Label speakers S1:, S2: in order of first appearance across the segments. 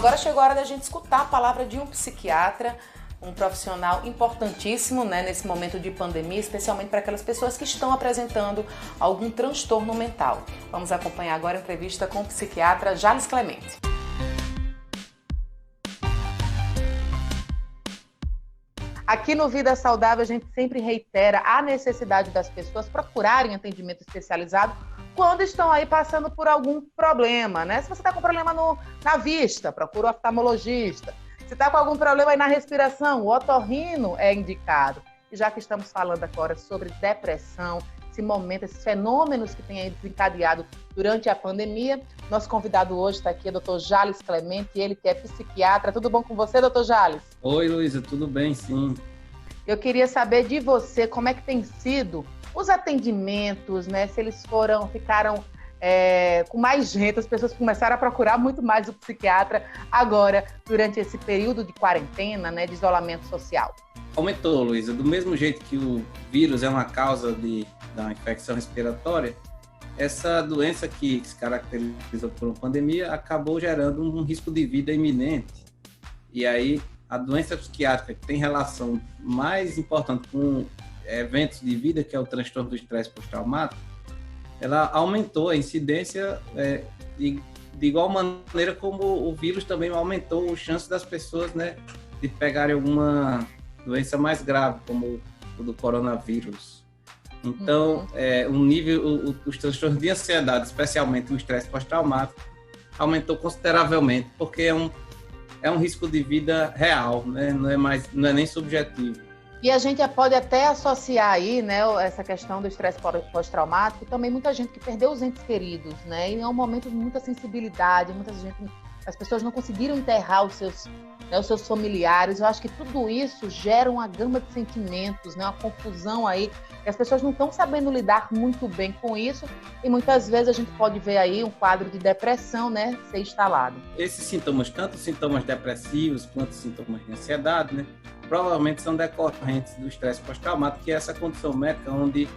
S1: agora chegou a hora da gente escutar a palavra de um psiquiatra, um profissional importantíssimo, né, nesse momento de pandemia, especialmente para aquelas pessoas que estão apresentando algum transtorno mental. Vamos acompanhar agora a entrevista com o psiquiatra Jales Clemente. Aqui no Vida Saudável a gente sempre reitera a necessidade das pessoas procurarem atendimento especializado quando estão aí passando por algum problema, né? Se você está com problema na vista, procura o oftalmologista. Se está com algum problema aí na respiração, o otorrino é indicado. E já que estamos falando agora sobre depressão, esse momento, esses fenômenos que têm aí desencadeado durante a pandemia, nosso convidado hoje está aqui, o Dr. Jales Clemente, ele que é psiquiatra. Tudo bom com você, Dr. Jales?
S2: Oi, Luísa, tudo bem, sim.
S1: Eu queria saber de você como é que tem sido os atendimentos, né? Se eles ficaram com mais gente, as pessoas começaram a procurar muito mais o psiquiatra agora, durante esse período de quarentena, né, de isolamento social.
S2: Aumentou, Luísa. Do mesmo jeito que o vírus é uma causa da infecção respiratória, essa doença que se caracteriza por uma pandemia acabou gerando um risco de vida iminente. E aí, a doença psiquiátrica que tem relação mais importante com eventos de vida, que é o transtorno do estresse pós-traumático, ela aumentou a incidência de igual maneira como o vírus também aumentou a chance das pessoas, né, de pegarem alguma doença mais grave, como o do coronavírus. Então, os transtornos de ansiedade, especialmente o estresse pós-traumático, aumentou consideravelmente, porque é um risco de vida real, né? Não é nem subjetivo.
S1: E a gente pode até associar aí, né, essa questão do estresse pós-traumático, também muita gente que perdeu os entes queridos, né? E é um momento de muita sensibilidade, as pessoas não conseguiram enterrar os seus familiares. Eu acho que tudo isso gera uma gama de sentimentos, né? Uma confusão aí, e as pessoas não estão sabendo lidar muito bem com isso, e muitas vezes a gente pode ver aí um quadro de depressão, né, ser instalado.
S2: Esses sintomas, tanto sintomas depressivos quanto sintomas de ansiedade, né, provavelmente são decorrentes do estresse pós-traumático, que é essa condição médica onde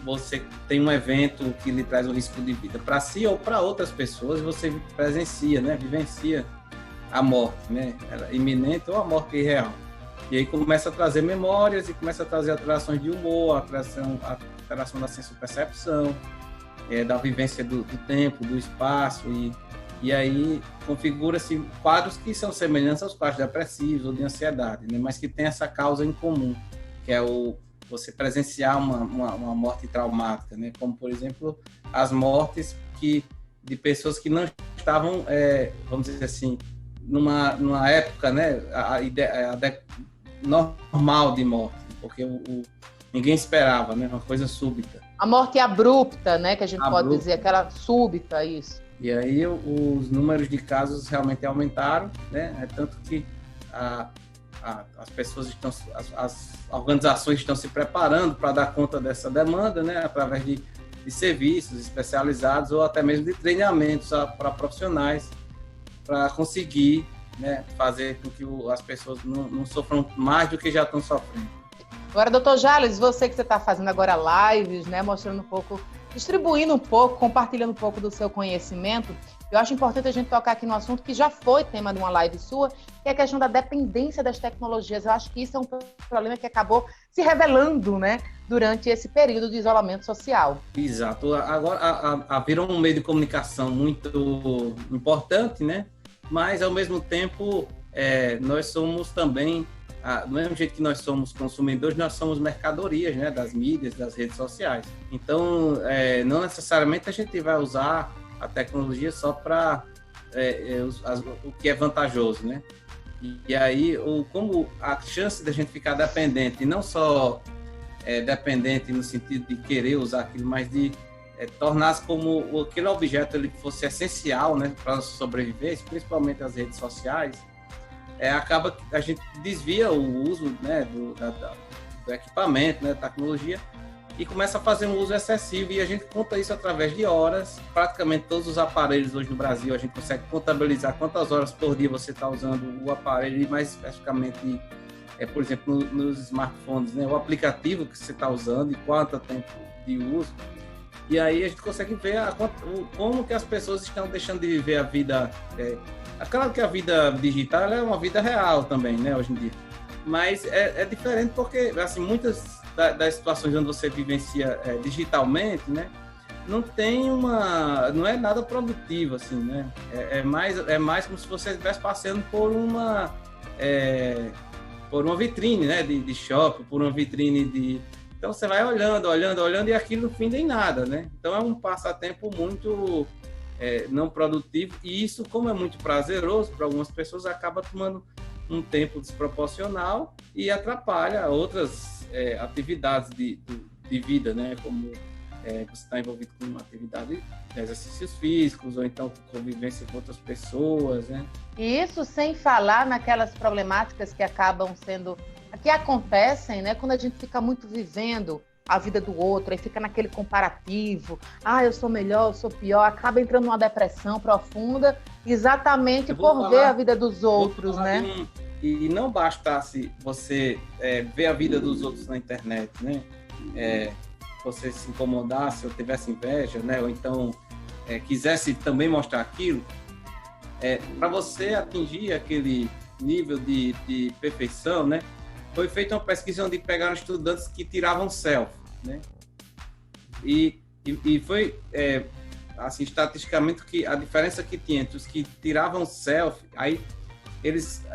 S2: você tem um evento que lhe traz um risco de vida para si ou para outras pessoas, você presencia, né, vivencia a morte, né, iminente ou a morte real. E aí começa a trazer memórias e começa a trazer alterações de humor, alteração da sensopercepção, da vivência do tempo, do espaço, e aí configura-se quadros que são semelhantes aos quadros depressivos ou de ansiedade, né, mas que tem essa causa em comum, que é você presenciar uma morte traumática, né, como, por exemplo, as mortes de pessoas que não estavam, vamos dizer assim, numa época, né, normal de morte, porque ninguém esperava, né, uma coisa súbita.
S1: A morte abrupta, né, que a gente pode dizer, aquela súbita, isso.
S2: E aí os números de casos realmente aumentaram, né, tanto que as pessoas as organizações estão se preparando para dar conta dessa demanda, né, através de serviços especializados ou até mesmo de treinamentos para profissionais, para conseguir, né, fazer com que as pessoas não sofram mais do que já estão sofrendo.
S1: Agora, doutor Jales, você que está fazendo agora lives, né, mostrando um pouco, distribuindo um pouco, compartilhando um pouco do seu conhecimento, eu acho importante a gente tocar aqui no assunto que já foi tema de uma live sua, que é a questão da dependência das tecnologias. Eu acho que isso é um problema que acabou se revelando, né, durante esse período de isolamento social.
S2: Exato. Agora virou um meio de comunicação muito importante, né? Mas, ao mesmo tempo, nós somos também, do mesmo jeito que nós somos consumidores, nós somos mercadorias, né, das mídias, das redes sociais. Então, não necessariamente a gente vai usar a tecnologia só para o que é vantajoso, né? E aí, como a chance da gente ficar dependente, e não só dependente no sentido de querer usar aquilo, mas de tornar-se como aquele objeto ele fosse essencial, né, para sobreviver, principalmente as redes sociais, acaba que a gente desvia o uso, né, do equipamento, né, da tecnologia, e começa a fazer um uso excessivo, e a gente conta isso através de horas. Praticamente todos os aparelhos hoje no Brasil, a gente consegue contabilizar quantas horas por dia você está usando o aparelho, e mais especificamente, por exemplo, nos smartphones, né, o aplicativo que você está usando e quanto tempo de uso. E aí a gente consegue ver como que as pessoas estão deixando de viver a vida Claro que a vida digital ela é uma vida real também, né, hoje em dia. Mas é diferente porque, assim, muitas das situações onde você vivencia digitalmente, né, não é nada produtivo, assim, né? É mais como se você estivesse passando por uma vitrine, né, de shopping, por uma vitrine de... Então você vai olhando, e aquilo no fim nem nada, né? Então é um passatempo muito não produtivo, e isso, como é muito prazeroso para algumas pessoas, acaba tomando um tempo desproporcional e atrapalha outras atividades de vida, né? Como você está envolvido com uma atividade de exercícios físicos, ou então convivência com outras pessoas, né?
S1: E isso sem falar naquelas problemáticas que acontecem, né? Quando a gente fica muito vivendo a vida do outro, aí fica naquele comparativo, eu sou melhor, eu sou pior, acaba entrando numa depressão profunda, exatamente por ver a vida dos outros, né?
S2: E não bastasse você ver a vida dos outros na internet, né? Você se incomodasse ou tivesse inveja, né? Ou então quisesse também mostrar aquilo, para você atingir aquele nível de perfeição, né? Foi feita uma pesquisa onde pegaram estudantes que tiravam selfie, né? E foi, assim, estatisticamente, que a diferença que tinha entre os que tiravam selfie, aí eles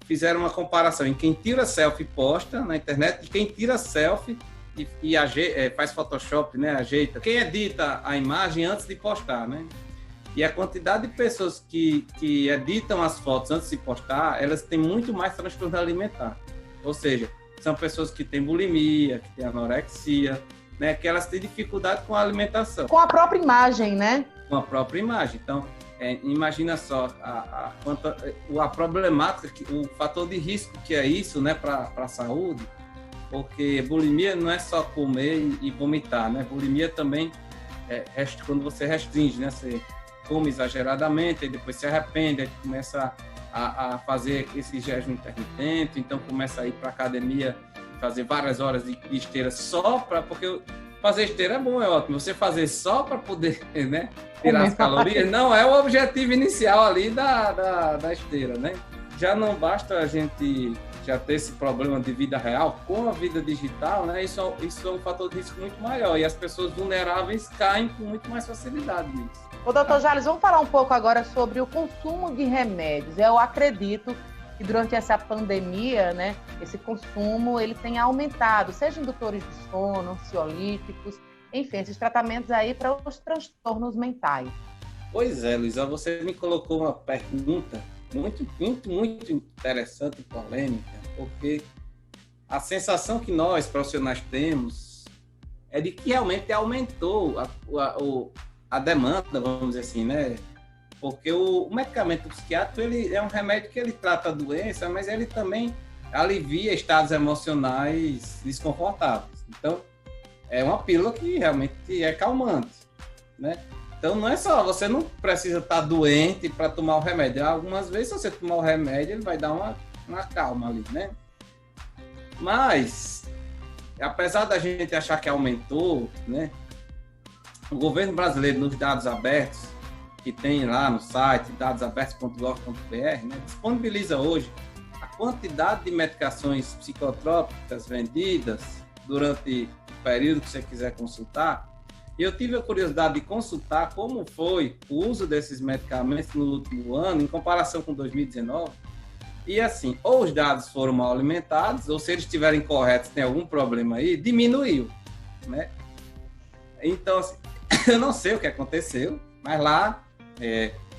S2: fizeram uma comparação em quem tira selfie e posta na internet e quem tira selfie e faz Photoshop, né? Ajeita. Quem edita a imagem antes de postar, né? E a quantidade de pessoas que editam as fotos antes de postar, elas têm muito mais transtorno alimentar. Ou seja, são pessoas que têm bulimia, que têm anorexia, né? Que elas têm dificuldade com a alimentação.
S1: Com a própria imagem, né?
S2: Com a própria imagem. Então, imagina só a problemática, o fator de risco que é isso, né? Para a saúde, porque bulimia não é só comer e vomitar, né? Bulimia também quando você restringe, né? Você come exageradamente, e depois se arrepende, aí começa a fazer esse jejum intermitente, então começa a ir para a academia, fazer várias horas de esteira porque fazer esteira é bom, é ótimo. Você fazer só para poder, né, tirar as calorias, não é o objetivo inicial ali da esteira, né? Já não basta a gente já ter esse problema de vida real, com a vida digital, né? Isso é um fator de risco muito maior, e as pessoas vulneráveis caem com muito mais facilidade nisso.
S1: Ô, doutor Jales, vamos falar um pouco agora sobre o consumo de remédios. Eu acredito que durante essa pandemia, né, esse consumo ele tem aumentado, seja indutores de sono, ansiolíticos, enfim, esses tratamentos aí para os transtornos mentais.
S2: Pois é, Luísa, você me colocou uma pergunta muito, muito, muito interessante e polêmica, porque a sensação que nós, profissionais, temos é de que realmente aumentou a demanda, vamos dizer assim, né? Porque o medicamento psiquiátrico, ele é um remédio que ele trata a doença, mas ele também alivia estados emocionais desconfortáveis. Então, é uma pílula que realmente é calmante, né? Então, não é só, você não precisa estar doente para tomar o remédio. Algumas vezes, se você tomar o remédio, ele vai dar uma calma ali, né? Mas, apesar da gente achar que aumentou, né? O governo brasileiro, nos dados abertos, que tem lá no site dadosabertos.gov.br, né, disponibiliza hoje a quantidade de medicações psicotrópicas vendidas durante o período que você quiser consultar. E eu tive a curiosidade de consultar como foi o uso desses medicamentos no último ano, em comparação com 2019. E assim, ou os dados foram mal alimentados, ou se eles estiverem corretos, tem algum problema aí, diminuiu, né? Então, assim, eu não sei o que aconteceu, mas lá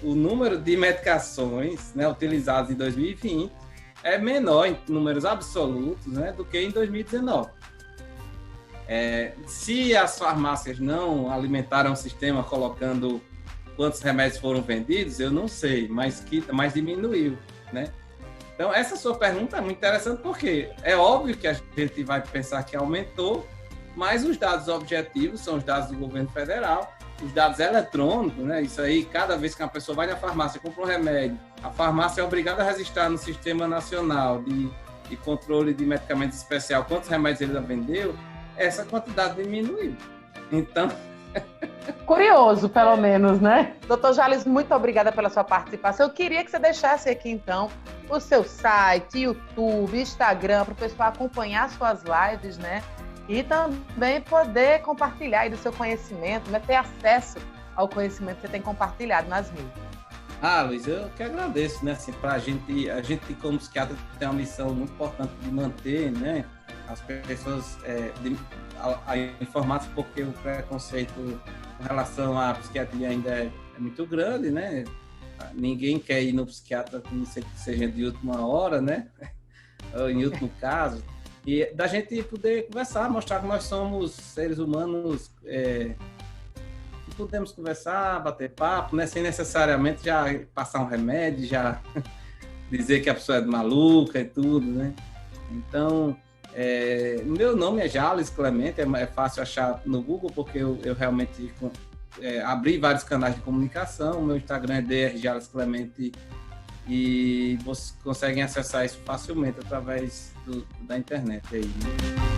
S2: o número de medicações, né, utilizadas em 2020 é menor em números absolutos, né, do que em 2019. Se as farmácias não alimentaram o sistema colocando quantos remédios foram vendidos, eu não sei, mas diminuiu, né? Então, essa sua pergunta é muito interessante, porque é óbvio que a gente vai pensar que aumentou, mas os dados objetivos são os dados do governo federal, os dados eletrônicos, né? Isso aí, cada vez que uma pessoa vai na farmácia e compra um remédio, a farmácia é obrigada a registrar no Sistema Nacional de Controle de Medicamentos Especial quantos remédios ele já vendeu, essa quantidade diminuiu. Então,
S1: Curioso, pelo menos, né? Doutor Jales, muito obrigada pela sua participação. Eu queria que você deixasse aqui, então, o seu site, YouTube, Instagram, para o pessoal acompanhar suas lives, né? E também poder compartilhar aí do seu conhecimento, né? Ter acesso ao conhecimento que você tem compartilhado nas mídias.
S2: Luiz, eu que agradeço, né? Assim, a gente como psiquiatra tem uma missão muito importante de manter, né, as pessoas informadas, porque o preconceito com relação à psiquiatria ainda é muito grande, né? Ninguém quer ir no psiquiatra que seja de última hora, né? Ou em último caso. E da gente poder conversar, mostrar que nós somos seres humanos que podemos conversar, bater papo, né? Sem necessariamente já passar um remédio, já dizer que a pessoa é maluca e tudo, né? Então, meu nome é Jales Clemente, é fácil achar no Google, porque eu realmente abri vários canais de comunicação. Meu Instagram é Dr. Jales Clemente e vocês conseguem acessar isso facilmente através da internet aí, né?